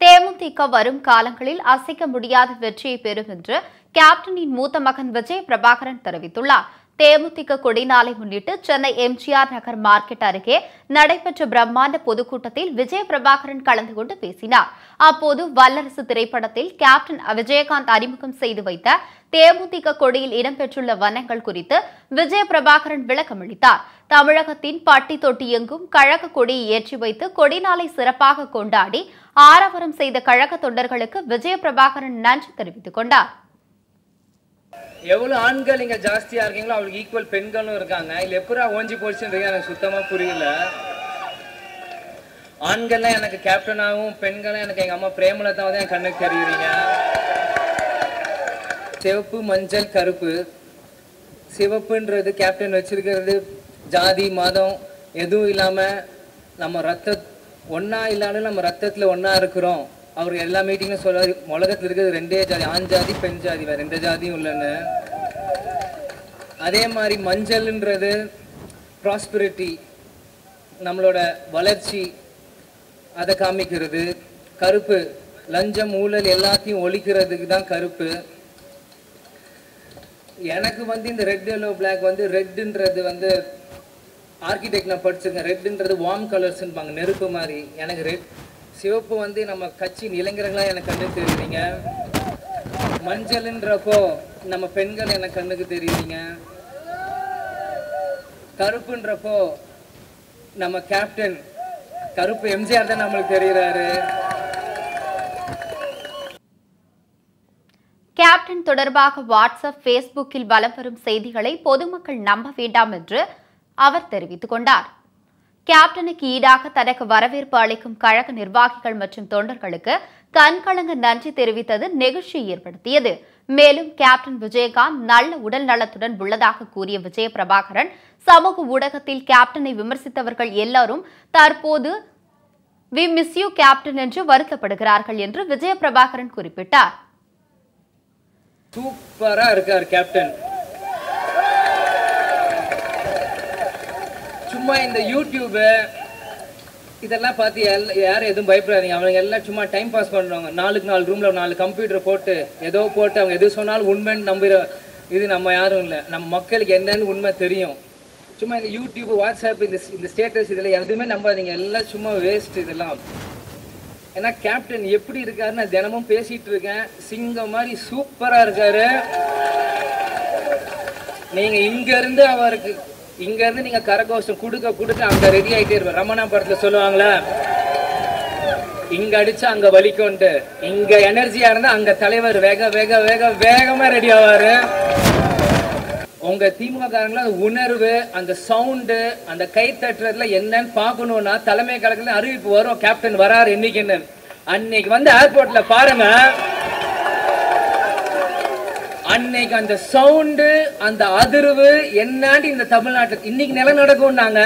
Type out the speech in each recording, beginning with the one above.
தேமுதிக வரும் காலங்களில் அசைக்க முடியாத வெற்றியை பெறும் என்று கேப்டனின் மூத்த மகன் விஜய் பிரபாகரன் தெரிவித்துள்ளார். தேமுதிக கொடிநாளை முன்னிட்டு சென்னை எம்ஜிஆர் நகர் மார்க்கெட் அருகே நடைபெற்ற பிரம்மாண்ட பொதுக்கூட்டத்தில் விஜய் பிரபாகரன் கலந்து கொண்டு பேசினார். அப்போது வல்லரசு திரைப்படத்தில் கேப்டன் விஜயகாந்த் அறிமுகம் செய்து வைத்த தேமுதிக கொடியில் இடம்பெற்றுள்ள வண்ணங்கள் குறித்து விஜய் பிரபாகரன் விளக்கமளித்தார். தமிழகத்தின் பட்டி தொட்டி எங்கும் கழக கொடியை ஏற்றி வைத்து கொடிநாளை சிறப்பாக கொண்டாடி ஆரவாரம் செய்த கழக தொண்டர்களுக்கு விஜய் பிரபாகரன் நன்றி தெரிவித்துக் கொண்டார். எவ்வளவு ஆண்கள் இங்க ஜாஸ்தியா இருக்கீங்களோ அவங்களுக்கு ஈக்குவல் பெண்களும் இருக்காங்க. இல்ல எப்படா ஓஞ்சி போச்சுன்னு எனக்கு சுத்தமா புரியல. ஆண்கள்லாம் எனக்கு கேப்டனாகவும் பெண்களும் எனக்கு எங்க அம்மா பிரேமலதா தான் என் கண்ணுக்கு தெரியுறீங்க. சிவப்பு மஞ்சள் கருப்பு. சிவப்புன்றது கேப்டன் வச்சிருக்கிறது ஜாதி மதம் எதுவும் இல்லாம நம்ம ரத்த ஒன்னா இல்லாலும் நம்ம ரத்தத்துல ஒன்னா இருக்கிறோம். அவர் எல்லா மீட்டிங்கும் சொல்றாரு உலகத்தில் இருக்கிறது ரெண்டே ஜாதி, ஆண் ஜாதி பெண் ஜாதி, வேற ரெண்டு ஜாதியும் இல்லைன்னு. அதே மாதிரி மஞ்சள்ன்றது ப்ராஸ்பரிட்டி, நம்மளோட வளர்ச்சி, அதை காமிக்கிறது. கருப்பு லஞ்சம் ஊழல் எல்லாத்தையும் ஒழிக்கிறதுக்கு தான் கருப்பு. எனக்கு இந்த ரெட் எல்லோ பிளாக் ரெட்ன்றது ஆர்கிடெக்ட் நான் படிச்சிருக்கேன். ரெட்ன்றது வார்ம் கலர்ஸ்ன்பாங்க, நெருப்பு மாதிரி. எனக்கு ரெட். சிவப்பு நம்ம கட்சியின் இளைஞர்களாக எனக்கு கண்ணுக்கு தெரியுறீங்க. மஞ்சள்ன்றப்போ நம்ம பெண்கள் எனக்கு கண்ணுக்கு தெரியுறீங்க. கருப்புன்றப்போ நம்ம கேப்டன் கருப்பு எம்ஜிஆர் தான் நம்மளுக்கு தெரிகிறாரு. கேப்டன் தொடர்பாக வாட்ஸ்அப், பேஸ்புக்கில் வலம் வரும் செய்திகளை பொதுமக்கள் நம்ப வேண்டாம் என்று அவர் தெரிவித்துக் கொண்டார். கேப்டனுக்கு ஈடாக தனக்கு வரவேற்பு அளிக்கும் கழக நிர்வாகிகள் மற்றும் தொண்டர்களுக்கு கண்கலங்க நன்றி தெரிவித்தது நெகிழ்ச்சியை ஏற்படுத்தியது. மேலும் கேப்டன் விஜயகாந்த் நல்ல உடல் நலத்துடன் உள்ளதாக கூறிய விஜய பிரபாகரன், சமூக ஊடகத்தில் கேப்டனை விமர்சித்தவர்கள் எல்லாரும் தற்போது வி மிஸ் யூ கேப்டன் என்று வருத்தப்படுகிறார்கள் என்று விஜய பிரபாகரன் குறிப்பிட்டார். சூப்பரா இருக்கார் கேப்டன். சும்மா இந்த யூடியூப் இதெல்லாம் பார்த்து யாரும் எதுவும் பயப்படாதீங்க. அவங்க எல்லாம் சும்மா டைம் பாஸ் பண்ணுறாங்க. 4 ரூம்ல 4 கம்ப்யூட்டர் போட்டு அவங்க எது சொன்னாலும் உண்மைன்னு நம்புகிற இது நம்ம யாரும் இல்லை. நம்ம மக்களுக்கு என்னன்னு உண்மை தெரியும். சும்மா இந்த யூடியூப், வாட்ஸ்அப், இந்த ஸ்டேட்டஸ் இதெல்லாம் எதுவுமே நம்பாதீங்க. எல்லாம் சும்மா வேஸ்ட் இதெல்லாம். ஏன்னா கேப்டன் எப்படி இருக்காரு நான் தினமும் பேசிட்டு இருக்கேன். சிங்கம் மாதிரி சூப்பரா இருக்காரு. நீங்க இங்க இருந்து நீங்க கரகோஷம் கொடுக்க அங்க ரெடி ஆயிட்டே இருப்பார். ரமணா படத்துல சொல்லுவாங்களா, இங்க அடிச்சா அங்க வலிக்கும்ட்டு. இங்க எனர்ஜியா இருந்தா அங்க தலைவர் வேகமா ரெடி ஆவாரு. உங்க திமுக காரங்கள அந்த உணர்வு, அந்த சவுண்டு, அந்த கை தட்டுறதுல என்னன்னு பாக்கணும்னா தலைமை கழகத்துல அறிவிப்பு வரும், கேப்டன் வராரு என்னைக்குன்னு. அன்னைக்கு ஏர்போர்ட்ல பாருங்க, அன்னைக்கு அந்த சவுண்டு, அந்த அதிர்வு என்னன்னு இந்த தமிழ்நாட்டுல இன்னைக்கு நில நடக்கும்னாங்க.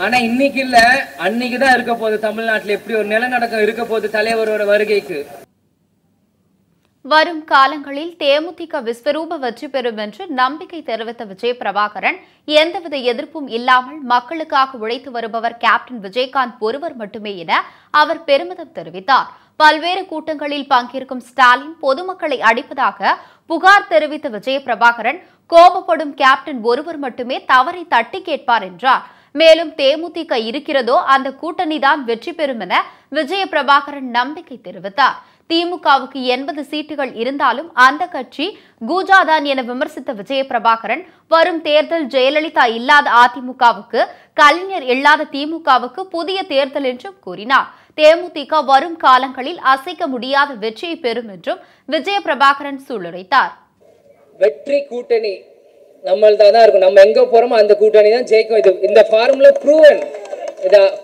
ஆனா இன்னைக்கு இல்ல, அன்னைக்குதான் இருக்க போகுது. தமிழ்நாட்டுல எப்படி ஒரு நிலநடுக்கம் இருக்க போகுது தலைவரோட வருகைக்கு. வரும் காலங்களில் தேமுதிக விஸ்வரூப வெற்றி பெறும் என்று நம்பிக்கை தெரிவித்த விஜய் பிரபாகரன், எந்தவித எதிர்ப்பும் இல்லாமல் மக்களுக்காக உழைத்து வருபவர் கேப்டன் விஜயகாந்த் ஒருவர் மட்டுமே என அவர் பெருமிதம் தெரிவித்தார். பல்வேறு கூட்டங்களில் பங்கேற்கும் ஸ்டாலின் பொதுமக்களை அடிப்பதாக புகார் தெரிவித்த விஜய பிரபாகரன், கோபப்படும் கேப்டன் ஒருவர் மட்டுமே தவறை தட்டி கேட்பார் என்றார். மேலும் தேமுதிக இருக்கிறதோ அந்த கூட்டணிதான் வெற்றி பெறும் என விஜய பிரபாகரன் நம்பிக்கை தெரிவித்தார். திமுகவுக்கு 80 சீட்டுகள் இருந்தாலும் அந்த கட்சி கூஜாதான் என விமர்சித்த விஜய பிரபாகரன், வரும் தேர்தல் ஜெயலலிதா இல்லாத அதிமுகவுக்கு, கலைஞர் இல்லாத திமுகவுக்கு புதிய தேர்தல் என்றும் கூறினார். தேமுதிக வரும் காலங்களில் அசைக்க முடியாத வெற்றியை பெறும் என்றும் விஜய பிரபாகரன் சூளுரைத்தார். வெற்றி கூட்டணி நம்மள்தான் இருக்கும். நம்ம எங்க போறோமோ அந்த கூட்டணி தான் ஜெயிக்கும். இந்த ஃபார்முலா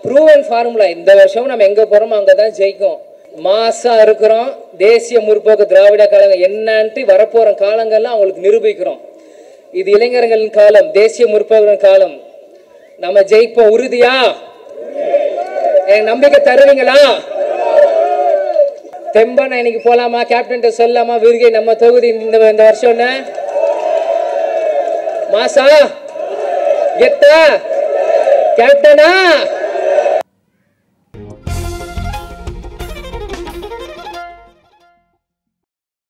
ப்ரூவன் ஃபார்முலா. இந்த வருஷம் நம்ம எங்க போறோமோ அங்கதான் ஜெயிக்கும். மாசா இருக்கிறோம். தேசிய முற்போக்கு திராவிட கழகம் என்னன்ட்டு வரப்போற காலங்கள்லாம் அவங்களுக்கு நிரூபிக்கிறோம். இது இளைஞர்களின் காலம், தேசிய முற்போக்கு காலம். நம்ம ஜெயிப்போம். உறுதியா? நம்பிக்கை தருவீங்களா? தெம்பன இன்னைக்கு போலாமா? கேப்டன் சொல்லாமா? விருகை நம்ம தொகுதி இந்த வருஷம் மாசா கெத்தா கேப்டனா